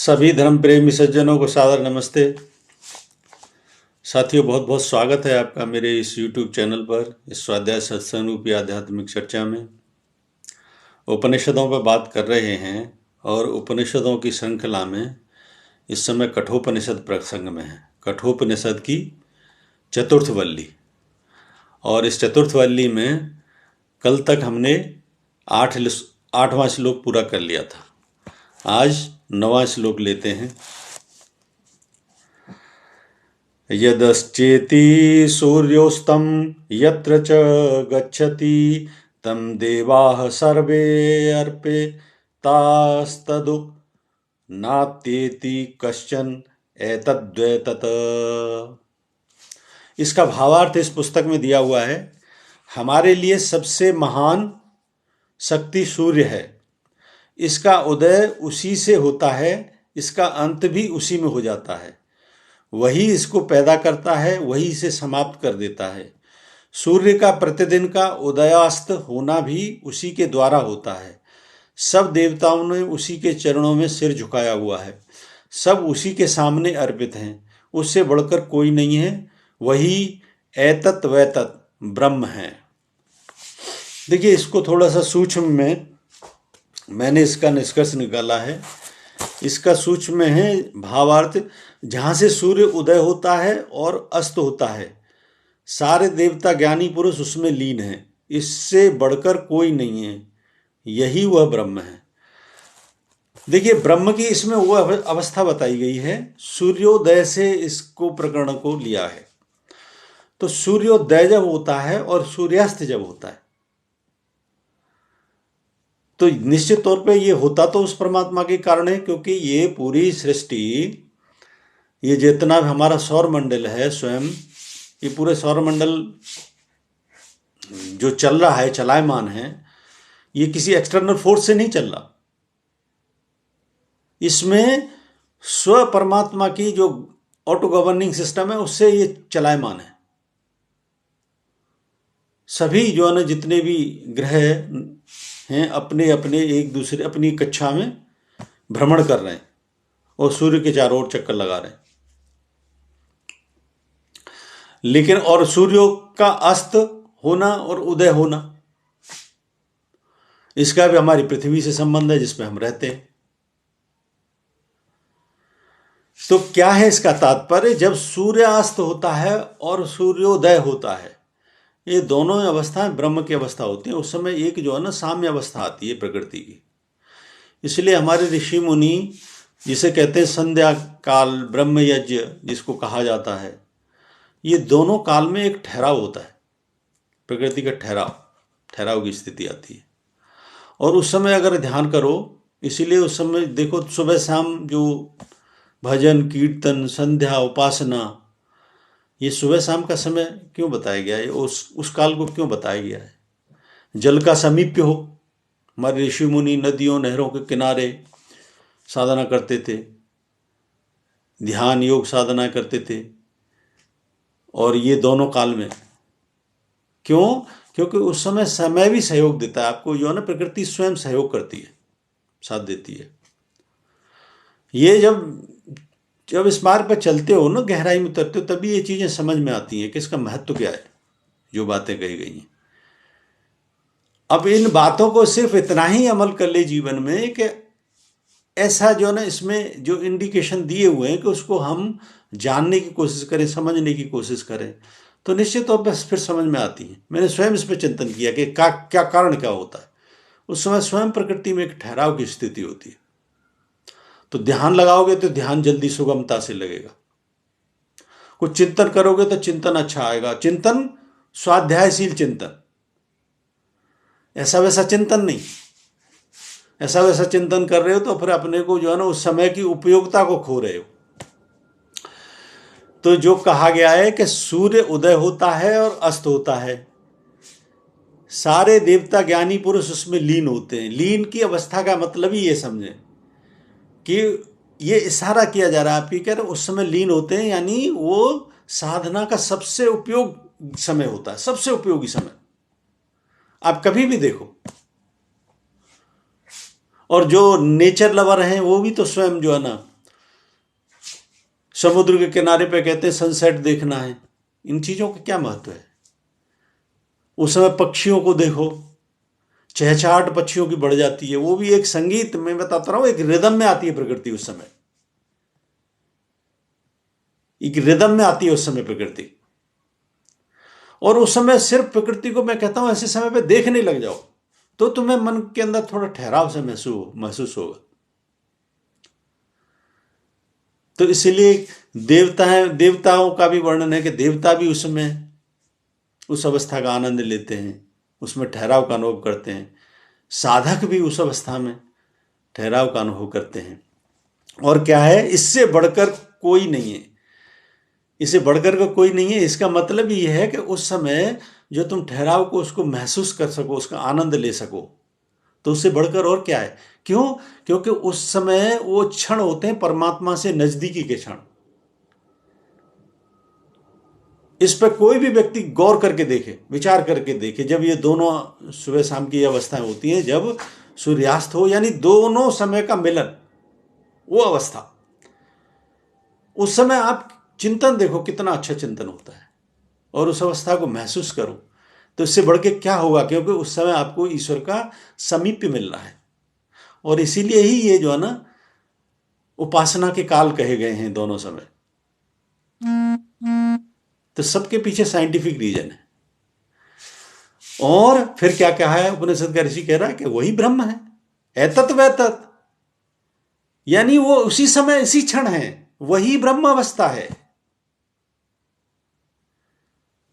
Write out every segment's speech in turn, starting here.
सभी धर्म प्रेमी सज्जनों को सादर नमस्ते। साथियों, बहुत बहुत स्वागत है आपका मेरे इस YouTube चैनल पर, इस स्वाध्याय सत्संग रूपी आध्यात्मिक चर्चा में। उपनिषदों पर बात कर रहे हैं और उपनिषदों की श्रृंखला में इस समय कठोपनिषद प्रसंग में है। कठोपनिषद की चतुर्थ वल्ली, और इस चतुर्थ वल्ली में कल तक हमने 8वां श्लोक पूरा कर लिया था। आज 9वां श्लोक लेते हैं। यदश्चेति सूर्योस्तं यत्र च गच्छति तं देवाः सर्वे अर्पितास्तदु नात्येति कश्चन एतद्वैतत। इसका भावार्थ इस पुस्तक में दिया हुआ है। हमारे लिए सबसे महान शक्ति सूर्य है। इसका उदय उसी से होता है, इसका अंत भी उसी में हो जाता है। वही इसको पैदा करता है, वही इसे समाप्त कर देता है। सूर्य का प्रतिदिन का उदयास्त होना भी उसी के द्वारा होता है। सब देवताओं ने उसी के चरणों में सिर झुकाया हुआ है। सब उसी के सामने अर्पित हैं। उससे बढ़कर कोई नहीं है। वही एतत् वैतत् ब्रह्म है। देखिए, इसको थोड़ा सा सूक्ष्म में मैंने इसका निष्कर्ष निकाला है। इसका सूक्ष्म में है भावार्थ। जहाँ से सूर्य उदय होता है और अस्त होता है, सारे देवता ज्ञानी पुरुष उसमें लीन हैं। इससे बढ़कर कोई नहीं है। यही वह ब्रह्म है। देखिए, ब्रह्म की इसमें वह अवस्था बताई गई है। सूर्योदय से इसको प्रकरण को लिया है। तो सूर्योदय जब होता है और सूर्यास्त जब होता है, तो निश्चित तौर पे ये होता तो उस परमात्मा के कारण है, क्योंकि ये पूरी सृष्टि, ये जितना भी हमारा सौर मंडल है स्वयं, ये पूरे सौर मंडल जो चल रहा है, चलायमान है, ये किसी एक्सटर्नल फोर्स से नहीं चल रहा। इसमें स्व परमात्मा की जो ऑटो गवर्निंग सिस्टम है, उससे ये चलायमान है। सभी जो है ना, जितने भी ग्रह हैं, अपने अपने एक दूसरे अपनी कक्षा में भ्रमण कर रहे हैं और सूर्य के चारों ओर चक्कर लगा रहे हैं। लेकिन और सूर्य का अस्त होना और उदय होना, इसका भी हमारी पृथ्वी से संबंध है, जिसमें हम रहते हैं। तो क्या है इसका तात्पर्य? जब सूर्यास्त होता है और सूर्योदय होता है, ये दोनों अवस्थाएं ब्रह्म की अवस्था होती हैं। उस समय एक जो है ना, साम्य अवस्था आती है प्रकृति की। इसलिए हमारे ऋषि मुनि, जिसे कहते हैं संध्या काल, ब्रह्म यज्ञ जिसको कहा जाता है, ये दोनों काल में एक ठहराव होता है, प्रकृति का ठहराव की स्थिति आती है। और उस समय अगर ध्यान करो, इसीलिए उस समय देखो, सुबह शाम जो भजन कीर्तन संध्या उपासना, ये सुबह शाम का समय क्यों बताया गया है? उस काल को क्यों बताया गया है? जल का समीप्य हो। हमारे ऋषि मुनि नदियों नहरों के किनारे साधना करते थे, ध्यान योग साधना करते थे। और ये दोनों काल में क्यों? क्योंकि उस समय समय भी सहयोग देता है आपको, जो है ना, प्रकृति स्वयं सहयोग करती है, साथ देती है। ये जब इस मार्ग पर चलते हो ना, गहराई में उतरते हो, तभी ये चीजें समझ में आती हैं कि इसका महत्व क्या है, जो बातें कही गई हैं। अब इन बातों को सिर्फ इतना ही अमल कर ले जीवन में कि ऐसा जो ना, इसमें जो इंडिकेशन दिए हुए हैं कि उसको हम जानने की कोशिश करें, समझने की कोशिश करें, तो निश्चित तौर पर फिर समझ में आती है। मैंने स्वयं इस पर चिंतन किया कि क्या कारण क्या होता है। उस समय स्वयं प्रकृति में एक ठहराव की स्थिति होती है। तो ध्यान लगाओगे तो ध्यान जल्दी सुगमता से लगेगा। कुछ चिंतन करोगे तो चिंतन अच्छा आएगा। चिंतन स्वाध्यायशील चिंतन, ऐसा वैसा चिंतन नहीं। ऐसा वैसा चिंतन कर रहे हो तो फिर अपने को जो है ना, उस समय की उपयोगिता को खो रहे हो। तो जो कहा गया है कि सूर्य उदय होता है और अस्त होता है, सारे देवता ज्ञानी पुरुष उसमें लीन होते हैं। लीन की अवस्था का मतलब ही ये समझें कि ये इशारा किया जा रहा है आपकी, कह रहे उस समय लीन होते हैं, यानी वो साधना का सबसे उपयोग समय होता है, सबसे उपयोगी समय। आप कभी भी देखो, और जो नेचर लवर हैं वो भी तो स्वयं जो है ना, समुद्र के किनारे पे कहते हैं सनसेट देखना है। इन चीजों का क्या महत्व है? उस समय पक्षियों को देखो, चहचहाट पक्षियों की बढ़ जाती है, वो भी एक संगीत, मैं बताता रहा हूं, एक रिदम में आती है प्रकृति उस समय, एक रिदम में आती है उस समय प्रकृति। और उस समय सिर्फ प्रकृति को मैं कहता हूं ऐसे समय पे देखने लग जाओ तो तुम्हें मन के अंदर थोड़ा ठहराव से महसूस होगा। तो इसलिए देवताओं का भी वर्णन है कि देवता भी उस समय उस अवस्था का आनंद लेते हैं, उसमें ठहराव का अनुभव करते हैं। साधक भी उस अवस्था में ठहराव का अनुभव करते हैं। और क्या है, इससे बढ़कर कोई नहीं है, इससे बढ़कर का कोई नहीं है। इसका मतलब यह है कि उस समय जो तुम ठहराव को उसको महसूस कर सको, उसका आनंद ले सको, तो उससे बढ़कर और क्या है? क्यों? क्योंकि उस समय वो क्षण होते हैं परमात्मा से नजदीकी के क्षण। इस पर कोई भी व्यक्ति गौर करके देखे, विचार करके देखे, जब ये दोनों सुबह शाम की अवस्थाएं होती हैं, जब सूर्यास्त हो, यानी दोनों समय का मिलन, वो अवस्था, उस समय आप चिंतन देखो कितना अच्छा चिंतन होता है, और उस अवस्था को महसूस करो, तो इससे बढ़ के क्या होगा? क्योंकि उस समय आपको ईश्वर का समीप्य मिल रहा है। और इसीलिए ही ये जो है ना, उपासना के काल कहे गए हैं दोनों समय। तो सबके पीछे साइंटिफिक रीजन है। और फिर क्या कहा है उपनिषद का ऋषि? कह रहा है कि वही ब्रह्म है, एतत् वैतत्, यानी वो उसी समय इसी क्षण है, वही ब्रह्म अवस्था है।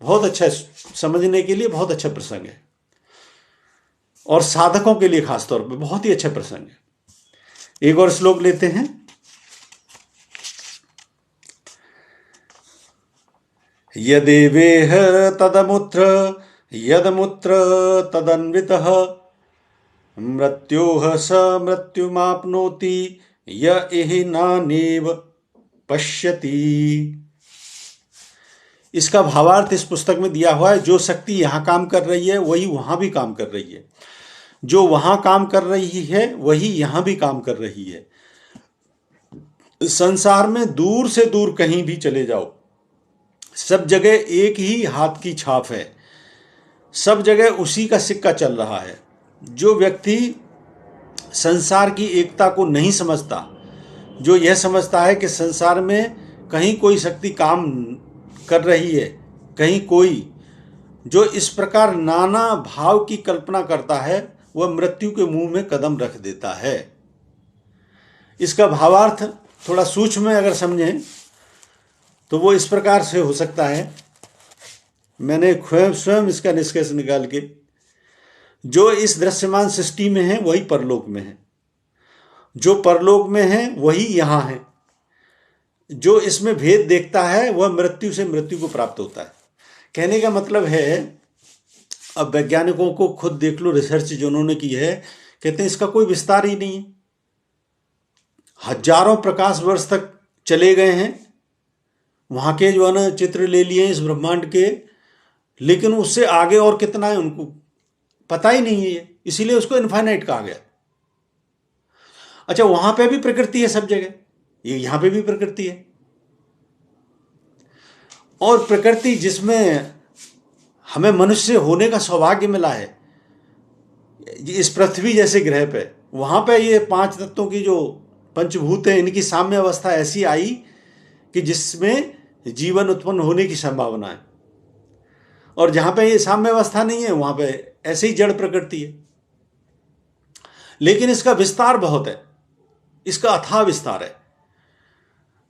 बहुत अच्छा, समझने के लिए बहुत अच्छा प्रसंग है, और साधकों के लिए खासतौर पे बहुत ही अच्छा प्रसंग है। एक और श्लोक लेते हैं। यदेवेह तदमुत्र यदमुत्र तदन्वितः मृत्योः स मृत्युमाप्नोति य इहि नानेव पश्यति। इसका भावार्थ इस पुस्तक में दिया हुआ है। जो शक्ति यहां काम कर रही है वही वहां भी काम कर रही है, जो वहां काम कर रही है वही यहां भी काम कर रही है। संसार में दूर से दूर कहीं भी चले जाओ, सब जगह एक ही हाथ की छाप है, सब जगह उसी का सिक्का चल रहा है। जो व्यक्ति संसार की एकता को नहीं समझता, जो यह समझता है कि संसार में कहीं कोई शक्ति काम कर रही है, कहीं कोई, जो इस प्रकार नाना भाव की कल्पना करता है, वह मृत्यु के मुंह में कदम रख देता है। इसका भावार्थ थोड़ा सूक्ष्म अगर समझें तो वो इस प्रकार से हो सकता है। मैंने स्वयं इसका निष्कर्ष निकाल के, जो इस दृश्यमान सृष्टि में है वही परलोक में है, जो परलोक में है वही यहां है। जो इसमें भेद देखता है वह मृत्यु से मृत्यु को प्राप्त होता है। कहने का मतलब है, अब वैज्ञानिकों को खुद देख लो, रिसर्च जो उन्होंने की है, कहते हैं इसका कोई विस्तार ही नहीं है। हजारों प्रकाश वर्ष तक चले गए हैं, वहां के जो है ना चित्र ले लिए इस ब्रह्मांड के, लेकिन उससे आगे और कितना है उनको पता ही नहीं है, इसीलिए उसको इनफाइनाइट कहा गया। अच्छा, वहां पे भी प्रकृति है सब जगह, ये यहां पे भी प्रकृति है। और प्रकृति जिसमें हमें मनुष्य होने का सौभाग्य मिला है, इस पृथ्वी जैसे ग्रह पे, वहां पे ये पांच तत्वों की जो पंचभूत है, इनकी साम्य अवस्था ऐसी आई कि जिसमें जीवन उत्पन्न होने की संभावना है। और जहां पे ये साम्य अवस्था नहीं है, वहां पे ऐसे ही जड़ प्रकृति है। लेकिन इसका विस्तार बहुत है, इसका अथाह विस्तार है।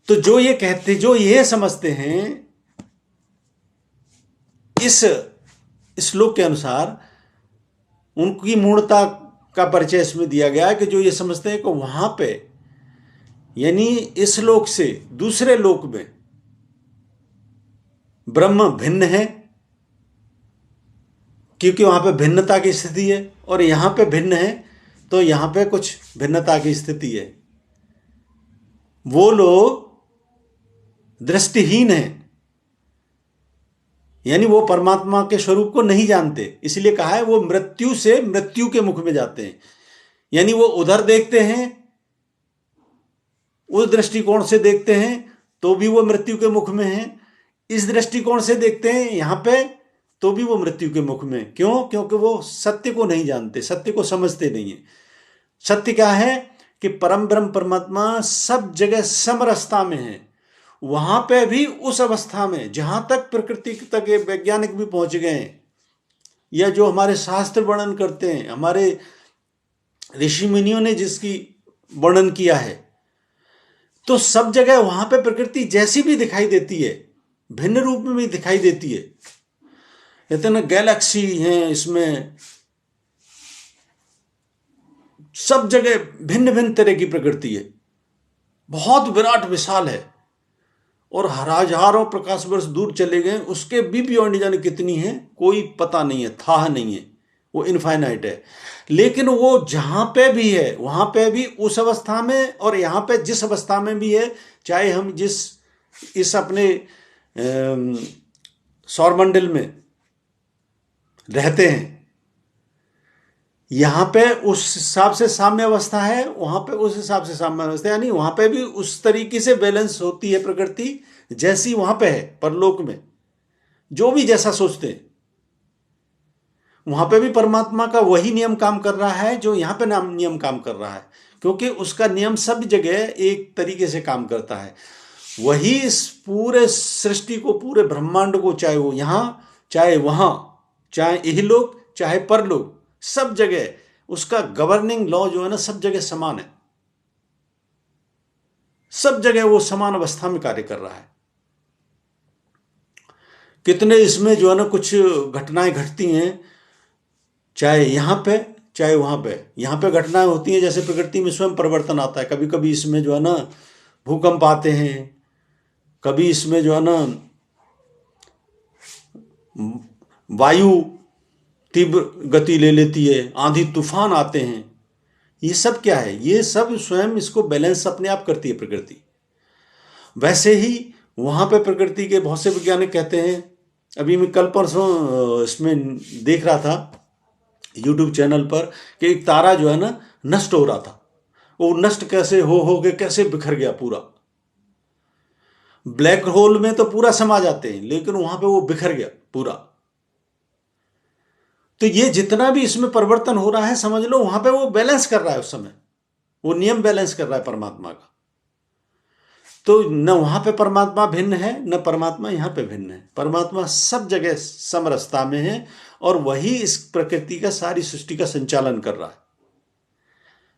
तो जो ये कहते, जो ये समझते हैं, इस श्लोक के अनुसार उनकी मूर्णता का परिचय इसमें दिया गया है कि जो ये समझते हैं कि वहां पे, यानी इस लोक से दूसरे लोक में ब्रह्म भिन्न है, क्योंकि वहां पे भिन्नता की स्थिति है, और यहां पे भिन्न है तो यहां पे कुछ भिन्नता की स्थिति है। वो लोग दृष्टिहीन है, यानी वो परमात्मा के स्वरूप को नहीं जानते, इसलिए कहा है वो मृत्यु से मृत्यु के मुख में जाते हैं। यानी वो उधर देखते हैं, उस दृष्टिकोण से देखते हैं तो भी वो मृत्यु के मुख में है। इस दृष्टिकोण से देखते हैं यहाँ पे, तो भी वो मृत्यु के मुख में। क्यों? क्योंकि वो सत्य को नहीं जानते, सत्य को समझते नहीं है। सत्य क्या है कि परम ब्रह्म परमात्मा सब जगह समरसता में है। वहां पे भी उस अवस्था में जहां तक प्रकृति तक ये वैज्ञानिक भी पहुंच गए हैं, या जो हमारे शास्त्र वर्णन करते हैं, हमारे ऋषि मुनियों ने जिसकी वर्णन किया है, तो सब जगह वहां पे प्रकृति जैसी भी दिखाई देती है, भिन्न रूप में भी दिखाई देती है। इतने गैलेक्सी हैं इसमें, सब जगह भिन्न भिन्न तरह की प्रकृति है, बहुत विराट विशाल है, और हजारों प्रकाश वर्ष दूर चले गए, उसके भी बियॉन्ड जाने कितनी है कोई पता नहीं है, था नहीं है, वो इनफाइनाइट है। लेकिन वो जहां पे भी है वहां पे भी उस अवस्था में, और यहां पे जिस अवस्था में भी है, चाहे हम जिस इस अपने सौरमंडल में रहते हैं, यहां पे उस हिसाब से साम्य अवस्था है, वहां पे उस हिसाब से साम्य अवस्था, यानी वहां पे भी उस तरीके से बैलेंस होती है प्रकृति जैसी वहां पे है। परलोक में जो भी जैसा सोचते हैं, वहां पे भी परमात्मा का वही नियम काम कर रहा है जो यहां पे नियम काम कर रहा है, क्योंकि उसका नियम सब जगह एक तरीके से काम करता है। वही इस पूरे सृष्टि को, पूरे ब्रह्मांड को, चाहे वो यहां चाहे वहां, चाहे इहलोक चाहे परलोक, सब जगह उसका गवर्निंग लॉ जो है ना, सब जगह समान है। सब जगह वो समान अवस्था में कार्य कर रहा है। कितने इसमें जो है ना कुछ घटनाएं घटती हैं, चाहे यहां पे चाहे वहां पे। यहां पे घटनाएं होती हैं जैसे प्रकृति में स्वयं परिवर्तन आता है, कभी कभी इसमें जो है ना भूकंप आते हैं, कभी इसमें जो है ना वायु तीव्र गति ले लेती है, आंधी तूफान आते हैं। ये सब क्या है? ये सब स्वयं इसको बैलेंस अपने आप करती है प्रकृति। वैसे ही वहां पे प्रकृति के बहुत से वैज्ञानिक कहते हैं, अभी मैं कल परसों इसमें देख रहा था यूट्यूब चैनल पर, कि एक तारा जो है ना नष्ट हो रहा था। वो नष्ट कैसे हो के कैसे बिखर गया पूरा। ब्लैक होल में तो पूरा समा जाते हैं, लेकिन वहां पे वो बिखर गया पूरा। तो ये जितना भी इसमें परिवर्तन हो रहा है, समझ लो वहां पे वो बैलेंस कर रहा है, उस समय वो नियम बैलेंस कर रहा है परमात्मा का। तो न वहां पे परमात्मा भिन्न है, न परमात्मा यहां पे भिन्न है। परमात्मा सब जगह समरसता में है, और वही इस प्रकृति का, सारी सृष्टि का संचालन कर रहा है,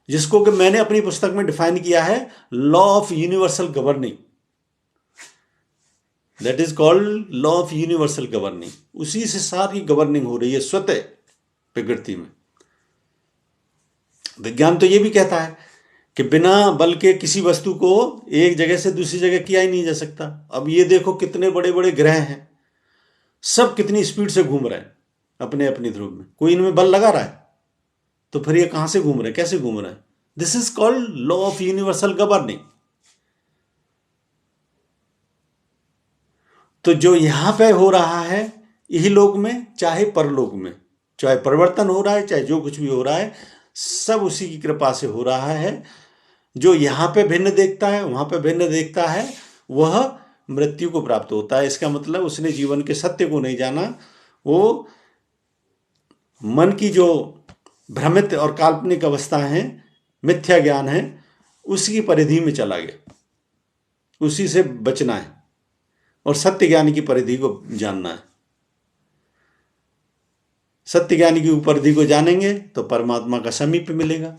जिसको कि मैंने अपनी पुस्तक में डिफाइन किया है law of universal governing. That is called law of universal governing. उसी से सारी गवर्निंग हो रही है स्वतः प्रकृति में। विज्ञान तो ये भी कहता है कि बिना बल के किसी वस्तु को एक जगह से दूसरी जगह किया ही नहीं जा सकता। अब ये देखो कितने बड़े बड़े ग्रह हैं, सब कितनी स्पीड से घूम रहे हैं अपने अपनी ध्रुव में, कोई इनमें बल लगा रहा है? तो फिर ये कहां से घूम रहे हैं, कैसे घूम रहे हैं? This is called law of universal governing. तो जो यहां पे हो रहा है यही लोक में चाहे परलोक में, चाहे परिवर्तन हो रहा है, चाहे जो कुछ भी हो रहा है, सब उसी की कृपा से हो रहा है। जो यहां पे भिन्न देखता है, वहां पे भिन्न देखता है, वह मृत्यु को प्राप्त होता है। इसका मतलब उसने जीवन के सत्य को नहीं जाना, वो मन की जो भ्रमित और काल्पनिक अवस्था है, मिथ्या ज्ञान है, उसकी परिधि में चला गया। उसी से बचना है और सत्य ज्ञान की परिधि को जानना है। सत्य ज्ञान की परिधि को जानेंगे तो परमात्मा का समीप मिलेगा,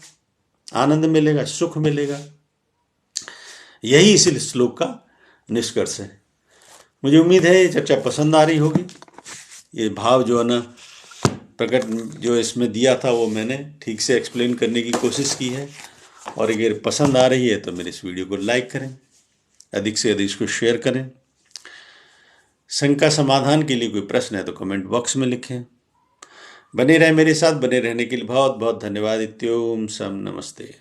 आनंद मिलेगा, सुख मिलेगा। यही इस श्लोक का निष्कर्ष है। मुझे उम्मीद है ये चर्चा पसंद आ रही होगी। ये भाव जो है ना प्रकट जो इसमें दिया था वो मैंने ठीक से एक्सप्लेन करने की कोशिश की है। और अगर पसंद आ रही है तो मेरे इस वीडियो को लाइक करें, अधिक से अधिक इसको शेयर करें। शंका समाधान के लिए कोई प्रश्न है तो कमेंट बॉक्स में लिखें। बने रहे मेरे साथ, बने रहने के लिए बहुत बहुत धन्यवाद। इत्योम सम नमस्ते।